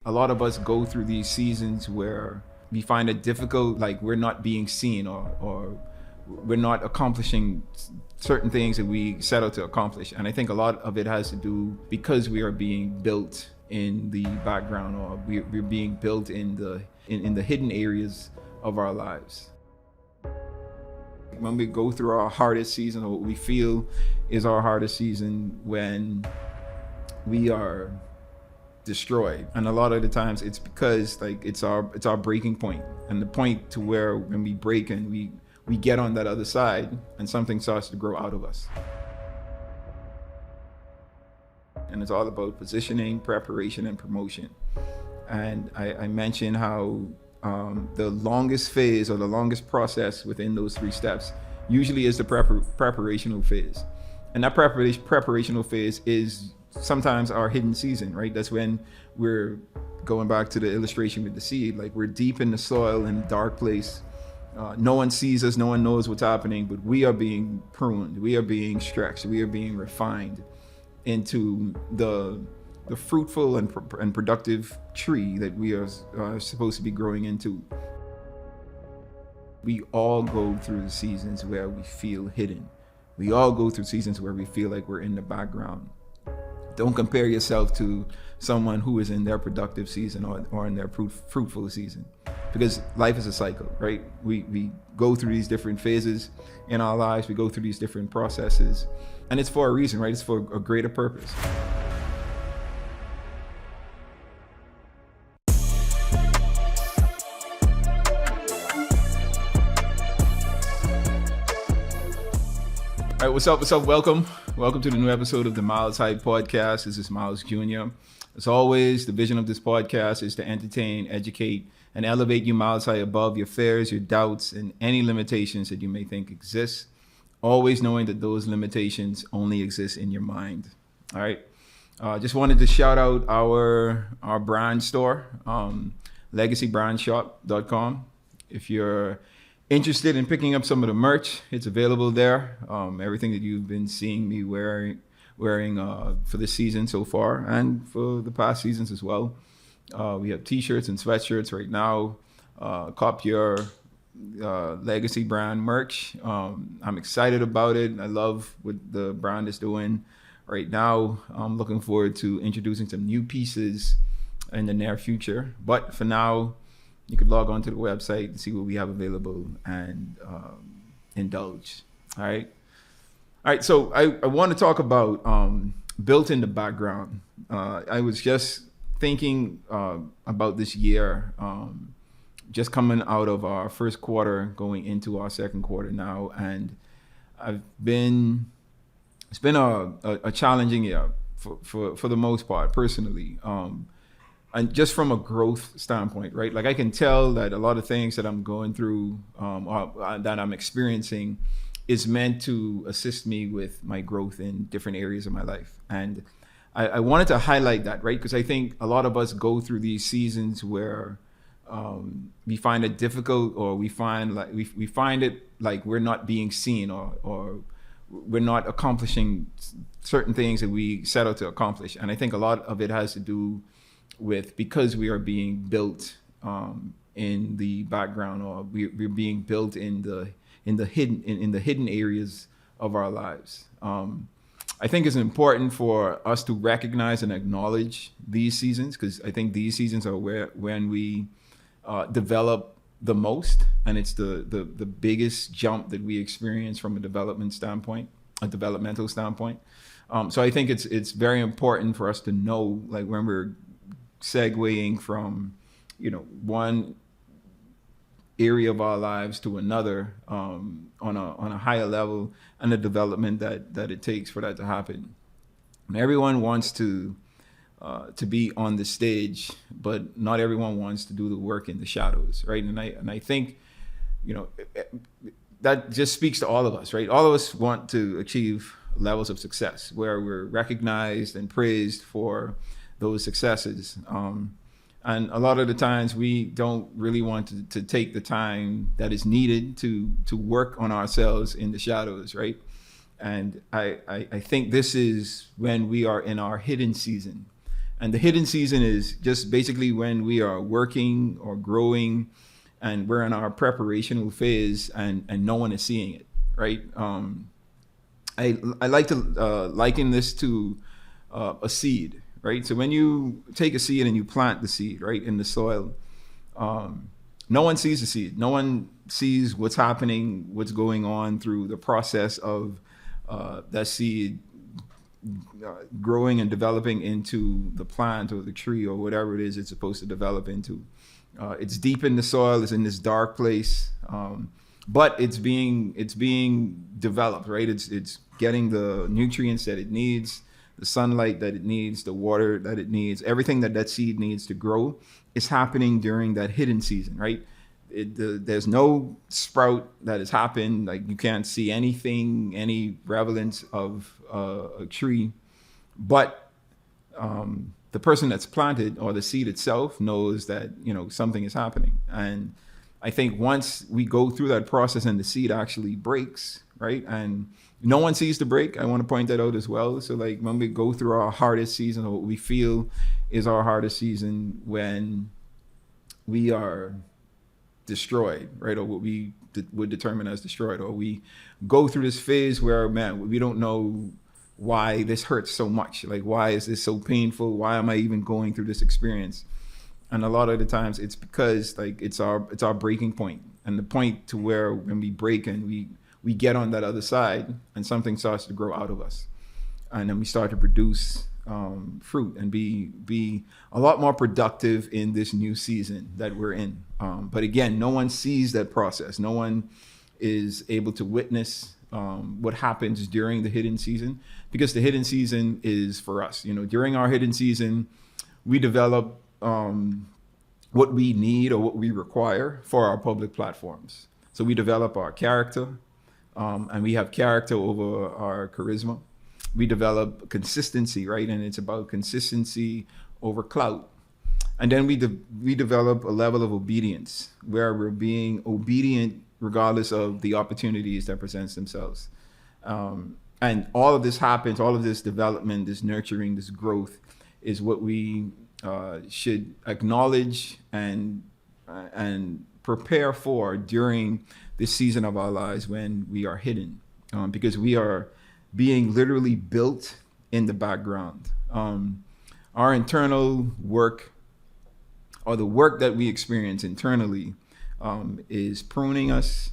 A lot of us go through these seasons where we find it difficult, like we're not being seen or we're not accomplishing certain things that we set out to accomplish. And I think a lot of it has to do because we are being built in the background, or we're being built in the hidden areas of our lives. When we go through our hardest season, or what we feel is our hardest season, when we are destroyed, and a lot of the times it's because it's our breaking point, and the point to where when we break and we get on that other side and something starts to grow out of us. And it's all about positioning, preparation, and promotion. And I mentioned how the longest phase or the longest process within those three steps usually is the preparational phase. And that preparational phase is sometimes our hidden season, right? That's when we're going back to the illustration with the seed, like we're deep in the soil in a dark place. No one sees us, no one knows what's happening, but we are being pruned, we are being stretched, we are being refined into the fruitful and productive tree that we are supposed to be growing into. We all go through the seasons where we feel hidden. We all go through seasons where we feel like we're in the background. Don't compare yourself to someone who is in their productive season or in their fruitful season, because life is a cycle, right? We go through these different phases in our lives. We go through these different processes, and it's for a reason, right? It's for a greater purpose. All right, what's up? Welcome to the new episode of the Myles podcast. This is Myles Jr. As always, the vision of this podcast is to entertain, educate, and elevate you miles high above your fears, your doubts, and any limitations that you may think exist. Always knowing that those limitations only exist in your mind. All right. Just wanted to shout out our brand store, legacybrandshop.com. If you're interested in picking up some of the merch, it's available there. Everything that you've been seeing me wearing for this season so far, and for the past seasons as well. We have t-shirts and sweatshirts right now. Cop your legacy brand merch. I'm excited about it. I love what the brand is doing right now. I'm looking forward to introducing some new pieces in the near future. But for now, you could log on to the website to see what we have available and indulge. All right. So I want to talk about built in the background. I was just thinking about this year, just coming out of our first quarter, going into our second quarter now, and it's been a challenging year for the most part, personally. And just from a growth standpoint, right? Like I can tell that a lot of things that I'm going through, that I'm experiencing, is meant to assist me with my growth in different areas of my life. And I wanted to highlight that, right? Because I think a lot of us go through these seasons where we find it difficult, or we find it like we're not being seen, or we're not accomplishing certain things that we set out to accomplish. And I think a lot of it has to do with because we are being built in the background, or we're being built in the hidden areas of our lives. I think it's important for us to recognize and acknowledge these seasons, because I think these seasons are when we develop the most, and it's the biggest jump that we experience from a developmental standpoint. So I think it's very important for us to know, like when we're segueing from, one area of our lives to another, on a higher level, and the development that it takes for that to happen. And everyone wants to be on the stage, but not everyone wants to do the work in the shadows, right? And I think, that just speaks to all of us, right? All of us want to achieve levels of success where we're recognized and praised for those successes. And a lot of the times we don't really want to take the time that is needed to work on ourselves in the shadows, right? And I think this is when we are in our hidden season. And the hidden season is just basically when we are working or growing and we're in our preparational phase and no one is seeing it, right? I like to liken this to a seed, right? So when you take a seed and you plant the seed, right, in the soil, no one sees the seed. No one sees what's happening, what's going on through the process of that seed growing and developing into the plant or the tree or whatever it is it's supposed to develop into. It's deep in the soil. It's in this dark place, but it's being developed, right? It's getting the nutrients that it needs, the sunlight that it needs, the water that it needs, everything that seed needs to grow is happening during that hidden season, right? There's no sprout that has happened. Like you can't see anything, any relevance of a tree, but the person that's planted or the seed itself knows that something is happening. And I think once we go through that process and the seed actually breaks, right? And no one sees the break. I want to point that out as well. So like when we go through our hardest season, or what we feel is our hardest season, when we are destroyed, right? Or what we would determine as destroyed, or we go through this phase where, man, we don't know why this hurts so much. Like, why is this so painful? Why am I even going through this experience? And a lot of the times it's because like it's our breaking point, and the point to where when we break and we get on that other side and something starts to grow out of us, and then we start to produce fruit and be a lot more productive in this new season that we're in. But again, no one sees that process. No one is able to witness what happens during the hidden season, because the hidden season is for us. During our hidden season, we develop what we need or what we require for our public platforms. So we develop our character, and we have character over our charisma. We develop consistency, right? And it's about consistency over clout. And then we develop a level of obedience where we're being obedient regardless of the opportunities that presents themselves. And all of this happens, all of this development, this nurturing, this growth is what we should acknowledge and prepare for during this season of our lives when we are hidden, because we are being literally built in the background. Our internal work, or the work that we experience internally, is pruning us,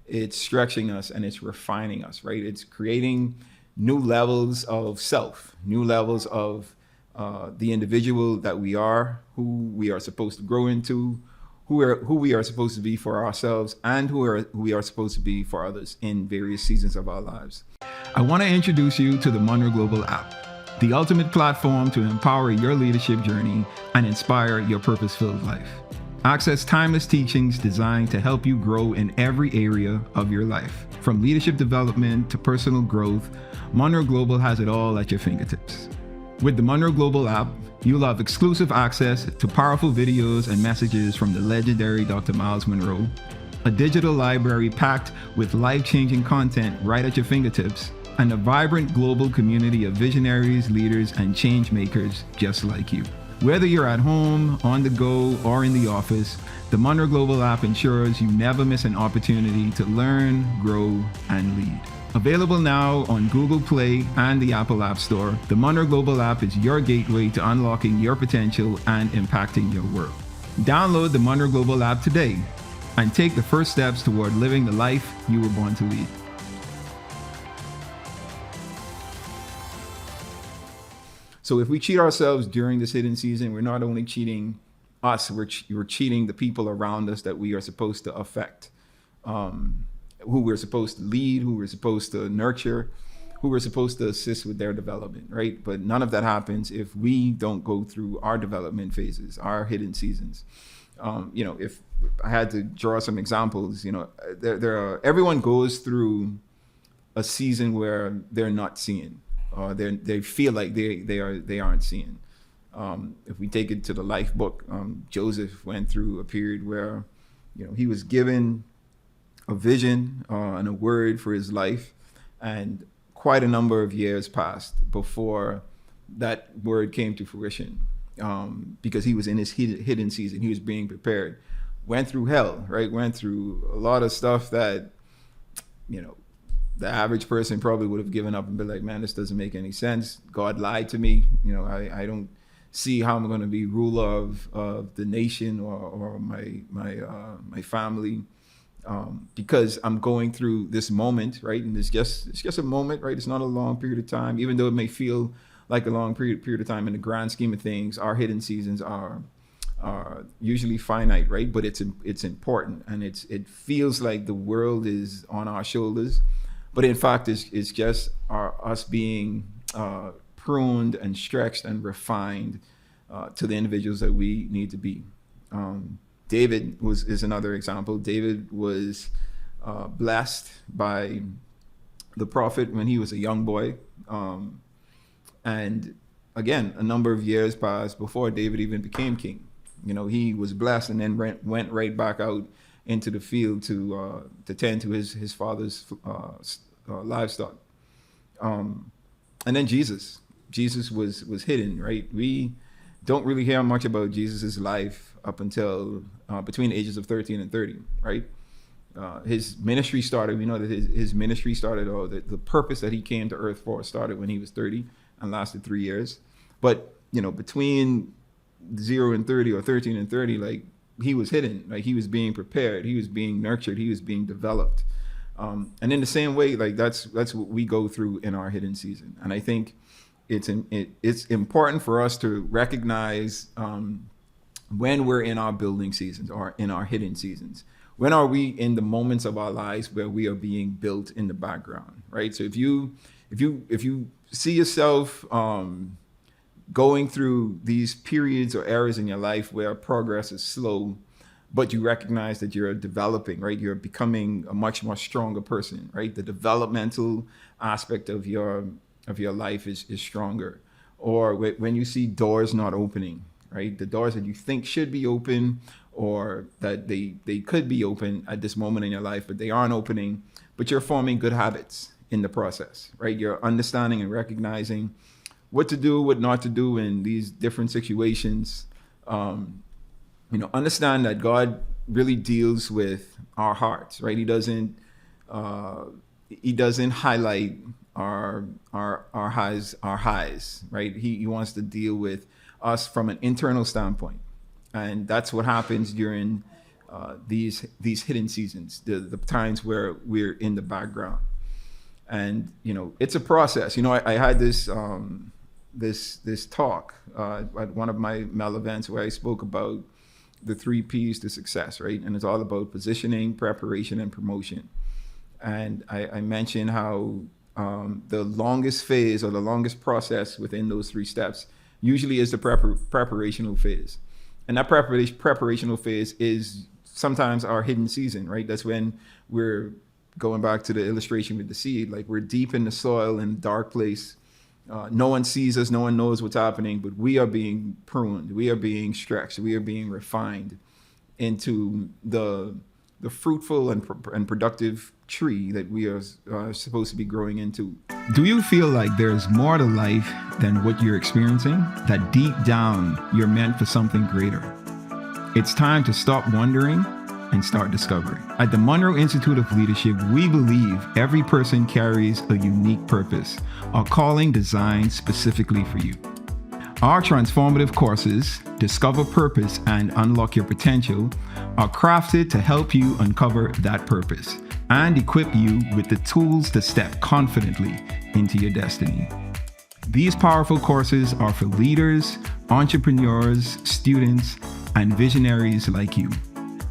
it's stretching us, and it's refining us, right? It's creating new levels of self, new levels of the individual that we are, who we are supposed to grow into, who we are supposed to be for ourselves, and who we are supposed to be for others in various seasons of our lives. I want to introduce you to the Munroe Global app, the ultimate platform to empower your leadership journey and inspire your purpose-filled life. Access timeless teachings designed to help you grow in every area of your life. From leadership development to personal growth, Munroe Global has it all at your fingertips. With the Munroe Global app, you'll have exclusive access to powerful videos and messages from the legendary Dr. Myles Munroe, a digital library packed with life-changing content right at your fingertips, and a vibrant global community of visionaries, leaders, and change makers just like you. Whether you're at home, on the go, or in the office, the Munroe Global app ensures you never miss an opportunity to learn, grow, and lead. Available now on Google Play and the Apple App Store, the Munroe Global app is your gateway to unlocking your potential and impacting your world. Download the Munroe Global app today and take the first steps toward living the life you were born to lead. So if we cheat ourselves during this hidden season, we're not only cheating us, we're cheating the people around us that we are supposed to affect, who we're supposed to lead, who we're supposed to nurture, who we're supposed to assist with their development, right? But none of that happens if we don't go through our development phases, our hidden seasons. If I had to draw some examples, everyone goes through a season where they're not seeing. They feel like they aren't seeing. If we take it to the life book, Joseph went through a period where, he was given a vision and a word for his life, and quite a number of years passed before that word came to fruition, because he was in his hidden season. He was being prepared. Went through hell, right? Went through a lot of stuff that, the average person probably would have given up and been like, man, this doesn't make any sense. God lied to me. I don't see how I'm going to be ruler of the nation or my family, because I'm going through this moment, right? And it's just a moment, right? It's not a long period of time, even though it may feel like a long period of time. In the grand scheme of things, our hidden seasons are usually finite, right? But it's important, and it feels like the world is on our shoulders, but in fact, it's just us being pruned and stretched and refined to the individuals that we need to be. David is another example. David was blessed by the prophet when he was a young boy, and again, a number of years passed before David even became king. He was blessed and then went right back out into the field to tend to his father's livestock. And then Jesus was hidden, right? We don't really hear much about Jesus's life up until between the ages of 13 and 30, right? His ministry started. We know that his ministry started, or the purpose that he came to earth for started when he was 30 and lasted 3 years. But between 0 and 30 or 13 and 30, like, he was hidden, like he was being prepared, he was being nurtured, he was being developed. And in the same way, like that's what we go through in our hidden season. And I think it's important for us to recognize when we're in our building seasons or in our hidden seasons. When are we in the moments of our lives where we are being built in the background, right? So if you see yourself going through these periods or eras in your life where progress is slow, but you recognize that you're developing, right? You're becoming a much more stronger person, right? The developmental aspect of your life is stronger. Or when you see doors not opening, right? The doors that you think should be open, or that they could be open at this moment in your life, but they aren't opening, but you're forming good habits in the process, right? You're understanding and recognizing what to do, what not to do in these different situations. Understand that God really deals with our hearts, right? He doesn't highlight our highs, right? He wants to deal with us from an internal standpoint, and that's what happens during these hidden seasons, the times where we're in the background. And it's a process. I had this talk at one of my Mel events where I spoke about the 3 P's to success, right? And it's all about positioning, preparation, and promotion. And I mentioned how the longest phase or the longest process within those 3 steps usually is the preparational phase. And that preparational phase is sometimes our hidden season, right? That's when we're going back to the illustration with the seed, like we're deep in the soil in a dark place. No one sees us, no one knows what's happening, but we are being pruned, we are being stretched, we are being refined into the fruitful and productive tree that we are supposed to be growing into. Do you feel like there's more to life than what you're experiencing? That deep down, you're meant for something greater? It's time to stop wondering and start discovering. At the Munroe Institute of Leadership, we believe every person carries a unique purpose, a calling designed specifically for you. Our transformative courses, Discover Purpose and Unlock Your Potential, are crafted to help you uncover that purpose and equip you with the tools to step confidently into your destiny. These powerful courses are for leaders, entrepreneurs, students, and visionaries like you.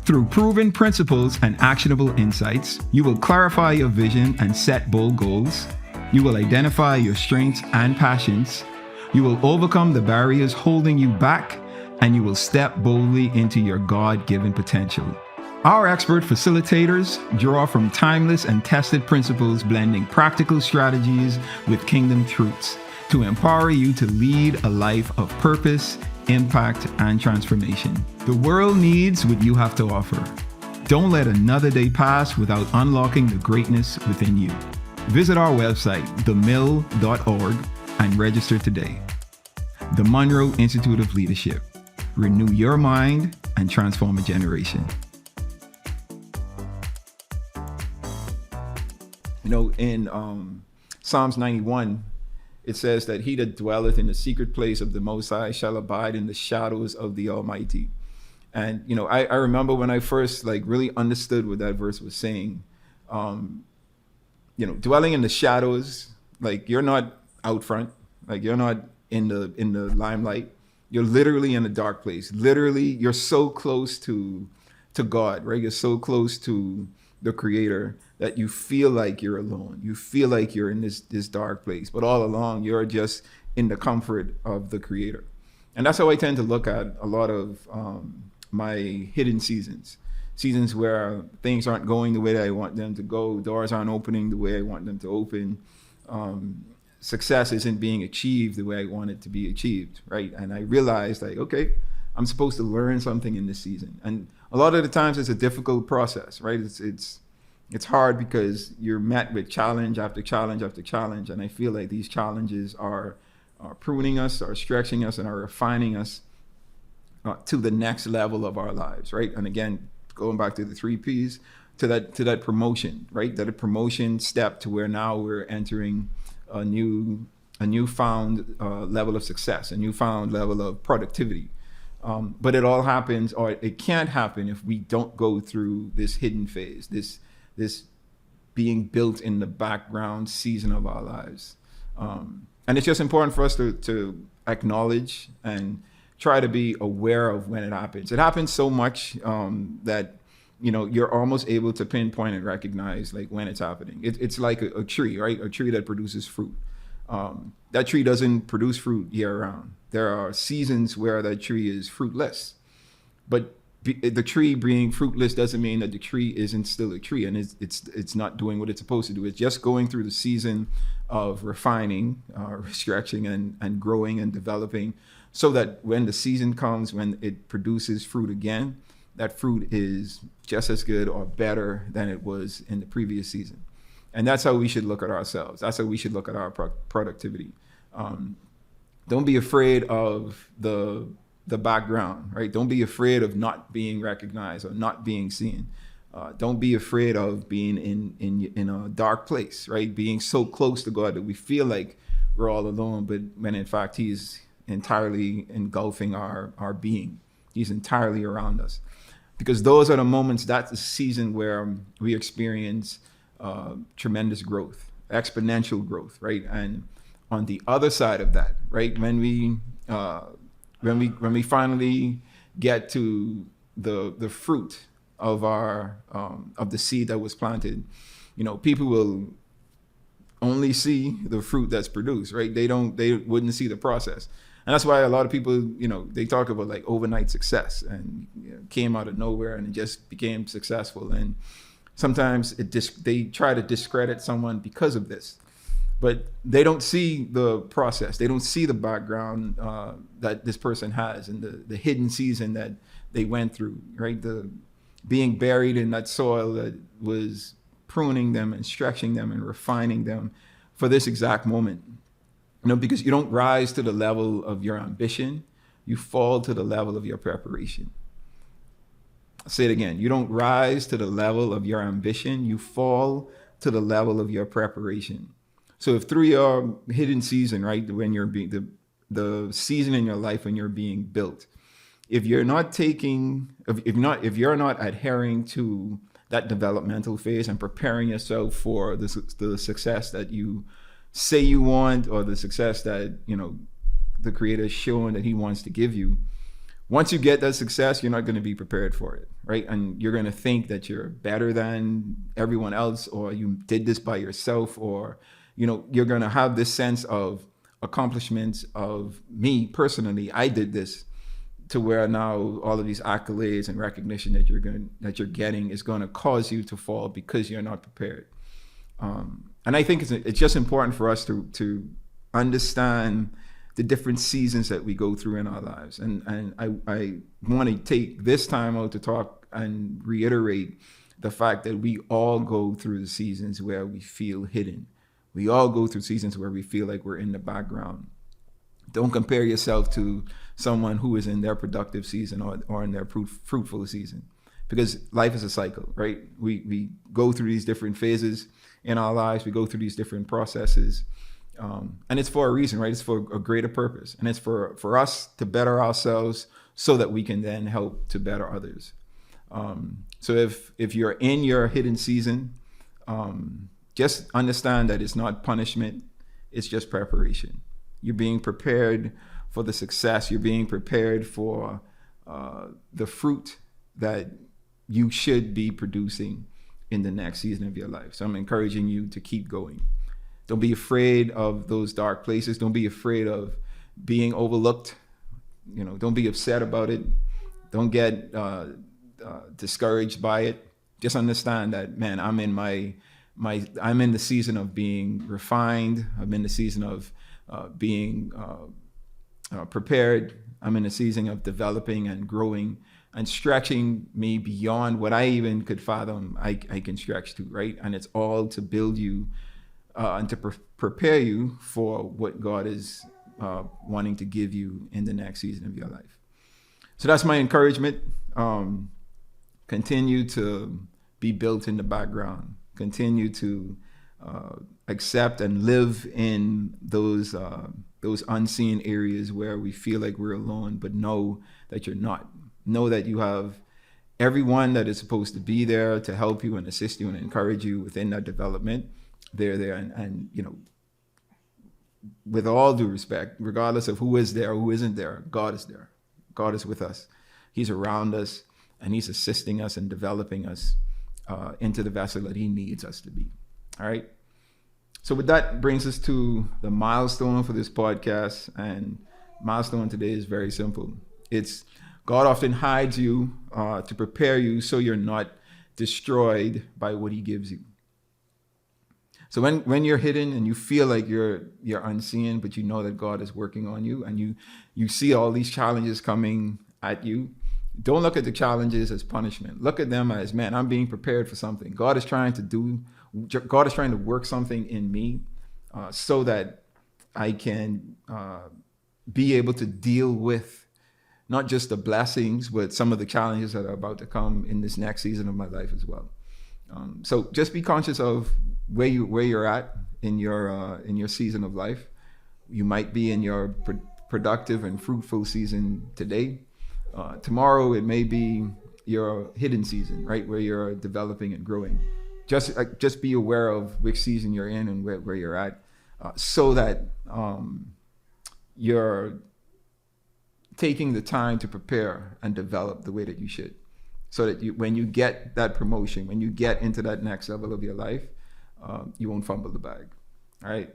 Through proven principles and actionable insights, you will clarify your vision and set bold goals. You will identify your strengths and passions. You will overcome the barriers holding you back, and you will step boldly into your God-given potential. Our expert facilitators draw from timeless and tested principles, blending practical strategies with kingdom truths to empower you to lead a life of purpose, impact, and transformation. The world needs what you have to offer. Don't let another day pass without unlocking the greatness within you. Visit our website, themill.org, and register today. The Munroe Institute of Leadership. Renew your mind and transform a generation. You know, in Psalms 91, it says that he that dwelleth in the secret place of the Most High shall abide in the shadows of the Almighty. And, you know, I remember when I first really understood what that verse was saying, dwelling in the shadows, you're not out front, you're not in the limelight. You're literally in a dark place. Literally, you're so close to God, right? You're so close to the Creator that you feel like you're alone. You feel like you're in this dark place, but all along you're just in the comfort of the Creator. And that's how I tend to look at a lot of my hidden seasons where things aren't going the way that I want them to go. Doors aren't opening the way I want them to open. Success isn't being achieved the way I want it to be achieved, right? And I realized, okay, I'm supposed to learn something in this season. And a lot of the times it's a difficult process, right? It's hard because you're met with challenge after challenge after challenge. And I feel like these challenges are pruning us, are stretching us, and are refining us to the next level of our lives, right? And again, going back to the 3 Ps, to that promotion, right? That a promotion step to where now we're entering a newfound level of success, a newfound level of productivity. But it all happens, or it can't happen, if we don't go through this hidden phase, this being built in the background season of our lives. And it's just important for us to acknowledge and try to be aware of when it happens. It happens so much that you're almost able to pinpoint and recognize when it's happening. It's like a tree, right? A tree that produces fruit. That tree doesn't produce fruit year round. There are seasons where that tree is fruitless. But the tree being fruitless doesn't mean that the tree isn't still a tree, and it's not doing what it's supposed to do. It's just going through the season of refining, stretching, and growing and developing, so that when the season comes, when it produces fruit again, that fruit is just as good or better than it was in the previous season. And that's how we should look at ourselves. That's how we should look at our productivity. Don't be afraid of the background, right? Don't be afraid of not being recognized or not being seen. Don't be afraid of being in a dark place, right? Being so close to God that we feel like we're all alone, but when in fact He's entirely engulfing our being. He's entirely around us. Because those are the moments, that's the season where we experience tremendous growth, exponential growth, right? And on the other side of that, right, when we finally get to the fruit of the seed that was planted, people will only see the fruit that's produced, right? They wouldn't see the process. And that's why a lot of people, they talk about overnight success and came out of nowhere and it just became successful. And sometimes they try to discredit someone because of this, but they don't see the process. They don't see the background that this person has and the hidden season that they went through, right? The being buried in that soil that was pruning them and stretching them and refining them for this exact moment. Because you don't rise to the level of your ambition, you fall to the level of your preparation. I'll say it again. You don't rise to the level of your ambition, you fall to the level of your preparation. So if through your hidden season, right, when you're being the season in your life when you're being built, if you're not adhering to that developmental phase and preparing yourself for the success that you say you want, or the success that the Creator is showing that He wants to give you, once you get that success, you're not going to be prepared for it, right? And you're going to think that you're better than everyone else, or you did this by yourself, or you're going to have this sense of accomplishments of me personally. I did this, to where now all of these accolades and recognition that you're getting is going to cause you to fall because you're not prepared. And I think it's just important for us to understand the different seasons that we go through in our lives. And I want to take this time out to talk and reiterate the fact that we all go through the seasons where we feel hidden. We all go through seasons where we feel like we're in the background. Don't compare yourself to someone who is in their productive season or in their fruitful season, because life is a cycle, right? We go through these different phases in our lives. We go through these different processes. And it's for a reason, right? It's for a greater purpose. And it's for us to better ourselves so that we can then help to better others. So if you're in your hidden season, just understand that it's not punishment. It's just preparation. You're being prepared for the success. You're being prepared for the fruit that you should be producing in the next season of your life. So I'm encouraging you to keep going. Don't be afraid of those dark places. Don't be afraid of being overlooked. Don't be upset about it. Don't get discouraged by it. Just understand that, man, I'm in the season of being refined. I'm in the season of being prepared. I'm in the season of developing and growing and stretching me beyond what I even could fathom I can stretch to, right? And it's all to build you and to prepare you for what God is wanting to give you in the next season of your life. So that's my encouragement. Continue to be built in the background. Continue to accept and live in those unseen areas where we feel like we're alone, but know that you're not. Know that you have everyone that is supposed to be there to help you and assist you and encourage you within that development. They're there, and with all due respect, regardless of who is there or who isn't there, God is there. God is with us. He's around us, and he's assisting us and developing us into the vessel that he needs us to be. All right. So with that brings us to the milestone for this podcast. And milestone today is very simple. It's God often hides you to prepare you so you're not destroyed by what he gives you. So when you're hidden and you feel like you're unseen, but you know that God is working on you, and you see all these challenges coming at you, don't look at the challenges as punishment. Look at them as, man, I'm being prepared for something. God is trying to work something in me so that I can be able to deal with not just the blessings, but some of the challenges that are about to come in this next season of my life as well. So just be conscious of where you're at in your season of life. You might be in your productive and fruitful season today. Tomorrow it may be your hidden season, right, where you're developing and growing. Just be aware of which season you're in and where you're at, so that you're taking the time to prepare and develop the way that you should, so that when you get that promotion, when you get into that next level of your life, you won't fumble the bag. All right.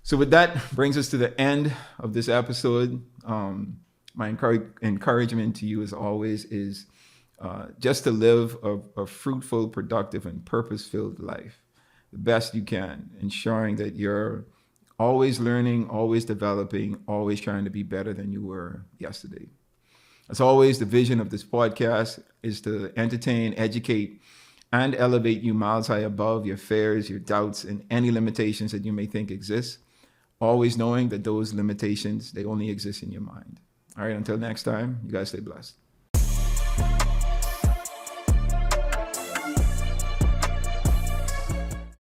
So with that brings us to the end of this episode. My encouragement to you, as always, is just to live a fruitful, productive, and purpose-filled life the best you can, ensuring that you're always learning, always developing, always trying to be better than you were yesterday. As always, the vision of this podcast is to entertain, educate, and elevate you miles high above your fears, your doubts, and any limitations that you may think exist, always knowing that those limitations, they only exist in your mind. All right, until next time, you guys stay blessed.